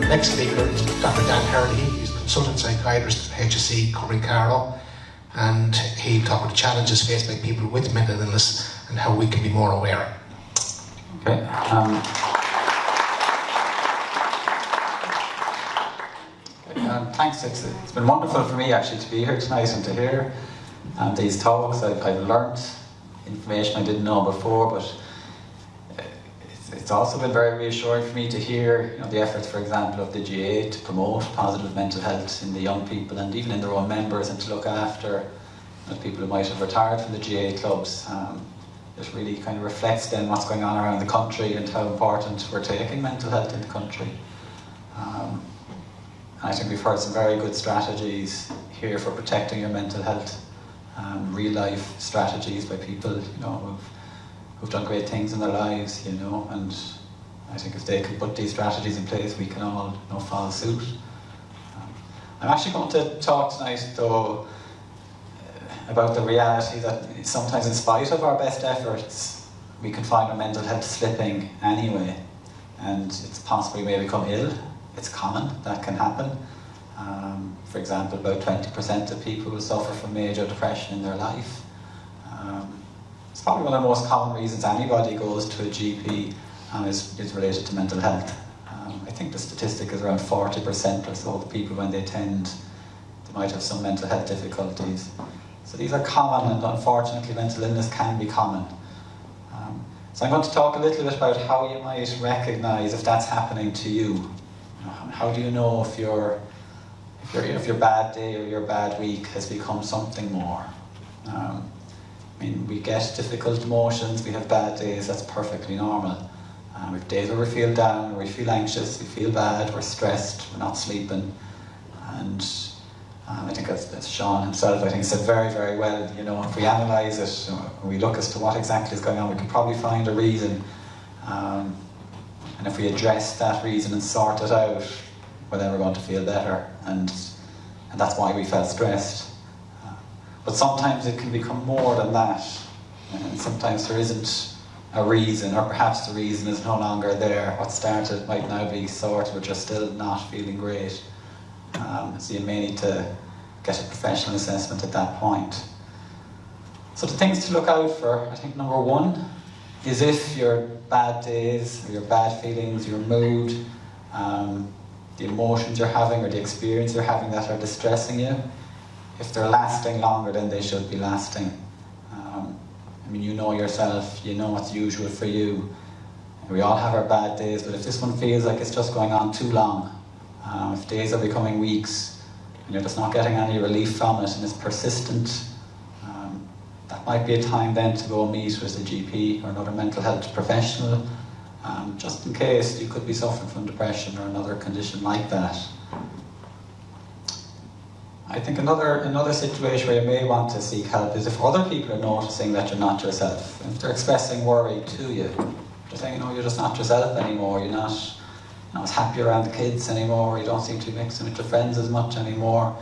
Next speaker is Dr. Dan Herlihy. He's a consultant psychiatrist at HSE covering Carlow, and he'll talk about the challenges faced by people with mental illness and how we can be more aware. Okay. Thanks. It's been wonderful for me actually to be here tonight and to hear these talks. I've learnt information I didn't know before, but it's also been very reassuring for me to hear the efforts, for example, of the GA to promote positive mental health in the young people and even in their own members, and to look after people who might have retired from the GA clubs. It really kind of reflects then what's going on around the country and how important we're taking mental health in the country. And I think we've heard some very good strategies here for protecting your mental health, real life strategies by people who've done great things in their lives, and I think if they can put these strategies in place, we can all follow suit. I'm actually going to talk tonight though about the reality that sometimes in spite of our best efforts, we can find our mental health slipping anyway, and it's possible we may become ill. It's common, that can happen. For example, about 20% of people will suffer from major depression in their life. It's probably one of the most common reasons anybody goes to a GP is related to mental health. I think the statistic is around 40% or so of people when they attend, they might have some mental health difficulties. So these are common, and unfortunately mental illness can be common. So I'm going to talk a little bit about how you might recognise if that's happening to you. How do you know if your bad day or your bad week has become something more? We get difficult emotions, we have bad days, that's perfectly normal. We have days where we feel down, we feel anxious, we feel bad, we're stressed, we're not sleeping. And I think that's Sean himself, I think said very, very well, if we analyse it, we look as to what exactly is going on, we can probably find a reason. And if we address that reason and sort it out, we're then going to feel better. And that's why we felt stressed. But sometimes it can become more than that. And sometimes there isn't a reason, or perhaps the reason is no longer there. What started might now be sorted, but you're still not feeling great. So you may need to get a professional assessment at that point. So the things to look out for, I think number one, is if your bad days, or your bad feelings, your mood, the emotions you're having or the experience you're having that are distressing you, if they're lasting longer than they should be lasting. You know yourself, you know what's usual for you. We all have our bad days, but if this one feels like it's just going on too long, if days are becoming weeks, and you're just not getting any relief from it and it's persistent, that might be a time then to go meet with a GP or another mental health professional, just in case you could be suffering from depression or another condition like that. I think another situation where you may want to seek help is if other people are noticing that you're not yourself. If they're expressing worry to you, they're saying, you're just not yourself anymore, you're not as happy around the kids anymore, you don't seem to be mixing with your friends as much anymore,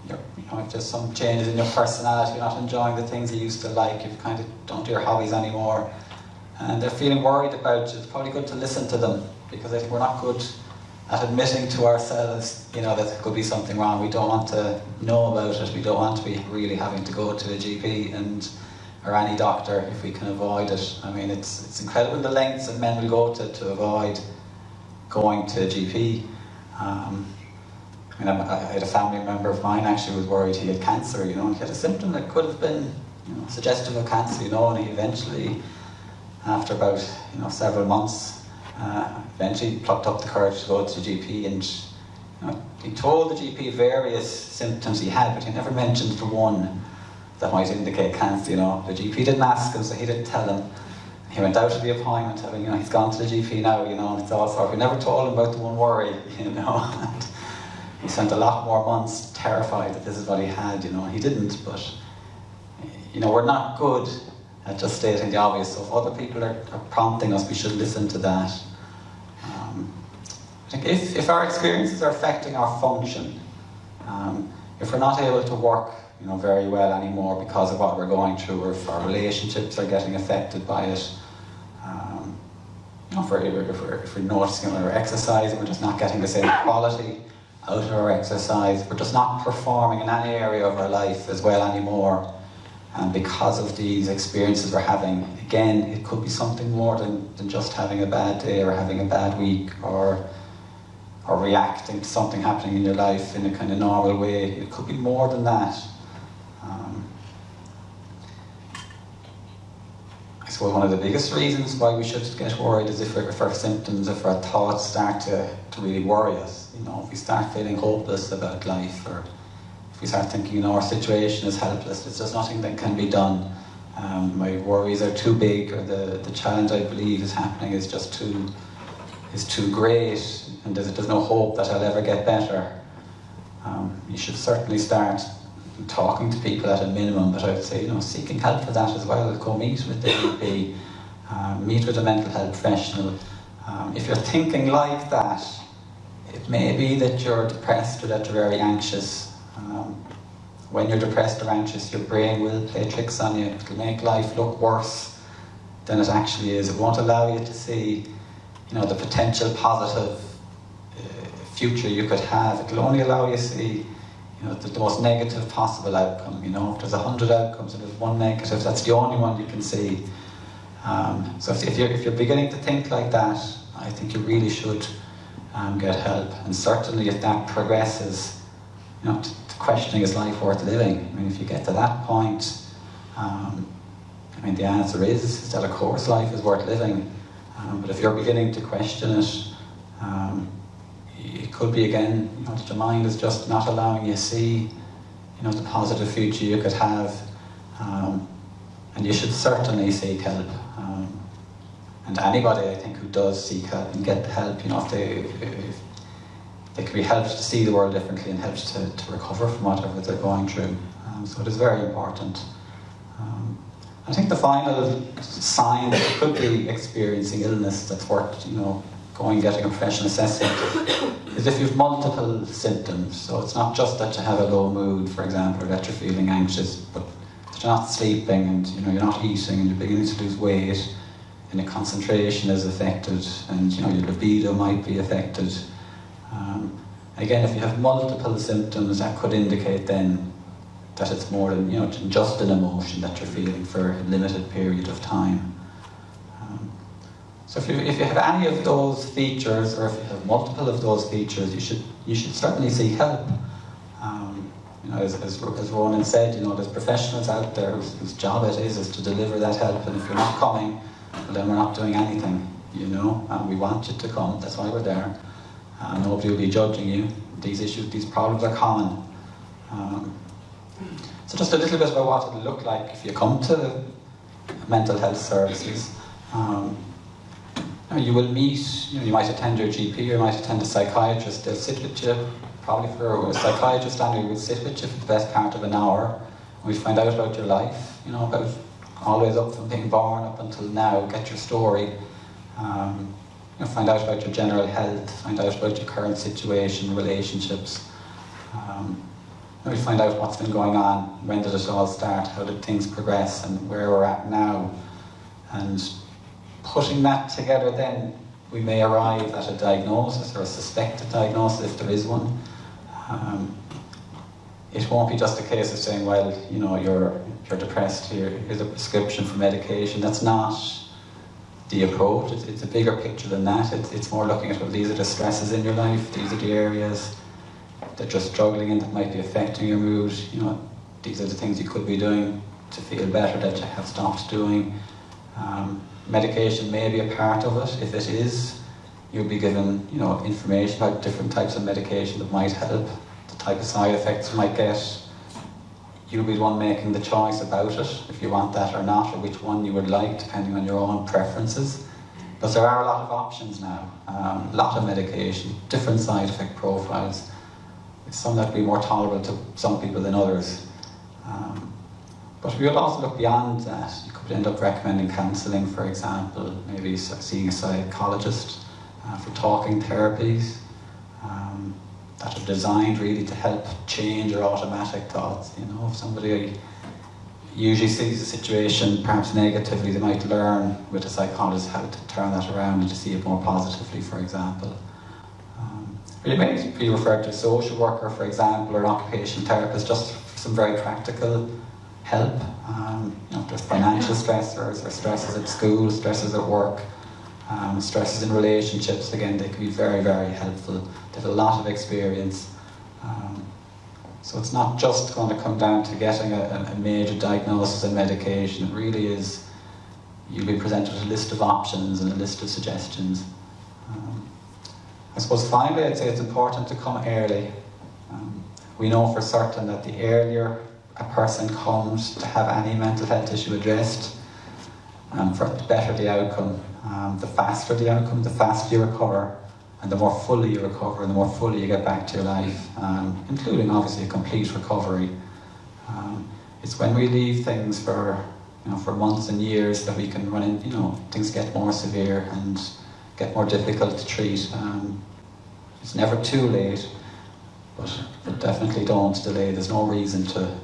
if there's some changes in your personality, you're not enjoying the things you used to like, you kind of don't do your hobbies anymore, and they're feeling worried about you, it's probably good to listen to them, because I think we're not good at admitting to ourselves, that there could be something wrong. We don't want to know about it. We don't want to be really having to go to a GP or any doctor if we can avoid it. It's incredible the lengths that men will go to avoid going to a GP. I had a family member of mine actually who was worried he had cancer, and he had a symptom that could have been, suggestive of cancer, and he eventually, after about, several months, eventually plucked up the courage to go to the GP, and he told the GP various symptoms he had, but he never mentioned the one that might indicate cancer. The GP didn't ask him, so he didn't tell him. He went out of the appointment having, he's gone to the GP now, and it's all sorted. We never told him about the one worry, and he spent a lot more months terrified that this is what he had, he didn't, but, we're not good at just stating the obvious, so if other people are prompting us, we should listen to that. I think if our experiences are affecting our function, if we're not able to work very well anymore because of what we're going through, or if our relationships are getting affected by it, if we're noticing when we're exercising, we're just not getting the same quality out of our exercise, we're just not performing in any area of our life as well anymore. And because of these experiences we're having, again, it could be something more than just having a bad day or having a bad week or reacting to something happening in your life in a kind of normal way. It could be more than that. I suppose one of the biggest reasons why we should get worried is if our symptoms, if our thoughts start to really worry us. If we start feeling hopeless about life, or if we start thinking, our situation is helpless, there's nothing that can be done. My worries are too big, or the challenge I believe is happening is just too great, and there's no hope that I'll ever get better. You should certainly start talking to people at a minimum, but I would say, seeking help for that as well. Go meet with the GP, meet with a mental health professional. If you're thinking like that, it may be that you're depressed or that you're very anxious. When you're depressed or anxious, your brain will play tricks on you. It'll make life look worse than it actually is. It won't allow you to see, the potential positive future you could have. It'll only allow you to see, the most negative possible outcome. If there's 100 outcomes and there's one negative, that's the only one you can see. So if you're beginning to think like that, I think you really should get help. And certainly if that progresses, to questioning, is life worth living? If you get to that point, the answer is that of course life is worth living. But if you're beginning to question it, it could be again, that your mind is just not allowing you to see, the positive future you could have, and you should certainly seek help. And anybody, I think, who does seek help and get the help, if they can be helped to see the world differently and helped to recover from whatever they're going through. So it is very important. I think the final sign that you could be experiencing illness that's worth, going and getting a professional assessment is if you have multiple symptoms. So it's not just that you have a low mood, for example, or that you're feeling anxious, but that you're not sleeping and you're not eating and you're beginning to lose weight, and your concentration is affected, and your libido might be affected. Again, if you have multiple symptoms, that could indicate then that it's more than just an emotion that you're feeling for a limited period of time. So if you have any of those features, or if you have multiple of those features, you should certainly seek help. As Ronan said, there's professionals out there whose job it is to deliver that help, and if you're not coming, well, then we're not doing anything, and we want you to come. That's why we're there. Nobody will be judging you. These issues, these problems are common. So just a little bit about what it'll look like if you come to mental health services. You will meet, you might attend your GP, or you might attend a psychiatrist. They'll sit with you, probably for a psychiatrist, and will sit with you for the best part of an hour. We'll find out about your life, about always up from being born up until now, get your story. Find out about your general health, find out about your current situation, relationships. We find out what's been going on, when did it all start, how did things progress, and where we're at now. And putting that together, then we may arrive at a diagnosis, or a suspected diagnosis if there is one. It won't be just a case of saying, well, you're depressed, here's a prescription for medication. That's not the approach. It's a bigger picture than that. It's more looking at, well, these are the stresses in your life, these are the areas that you're struggling in that might be affecting your mood. These are the things you could be doing to feel better that you have stopped doing. Medication may be a part of it. If it is, you'll be given information about different types of medication that might help, the type of side effects you might get. You'll be the one making the choice about it, if you want that or not, or which one you would like, depending on your own preferences. But there are a lot of options now, a lot of medication, different side effect profiles. Some that will be more tolerable to some people than others. But we will also look beyond that. You could end up recommending counselling, for example, maybe seeing a psychologist for talking therapies that are designed really to help change your automatic thoughts. If somebody usually sees the situation perhaps negatively, they might learn with a psychologist how to turn that around and to see it more positively, for example. Or you may be referred to a social worker, for example, or an occupational therapist, just for some very practical help. You know, if there's financial stressors or stresses at school, stresses at work, stresses in relationships, again, they can be very, very helpful. They have a lot of experience. So it's not just going to come down to getting a major diagnosis and medication. It really is, you'll be presented with a list of options and a list of suggestions. I suppose finally I'd say it's important to come early. We know for certain that the earlier a person comes to have any mental health issue addressed, for the better the outcome. The faster the outcome, the faster you recover, and the more fully you recover, and the more fully you get back to your life, including obviously a complete recovery. It's when we leave things for months and years that we can run in, things get more severe and get more difficult to treat. It's never too late, but definitely don't delay. There's no reason to.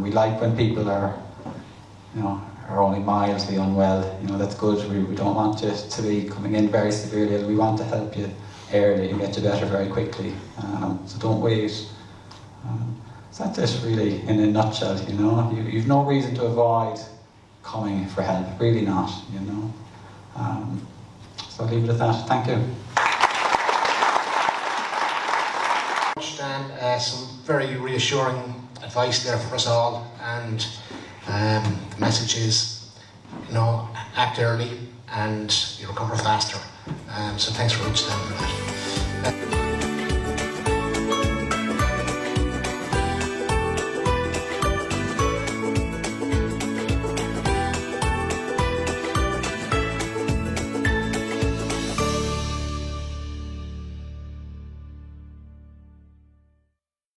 We like when people are only mildly unwell. That's good. We don't want you to be coming in very severely ill. We want to help you early and get you better very quickly. So don't wait. So that's it really in a nutshell. You've no reason to avoid coming for help. Really not. So I'll leave it at that. Thank you. And some very reassuring advice there for us all, and the message is, act early and you recover faster. So thanks very much then for that.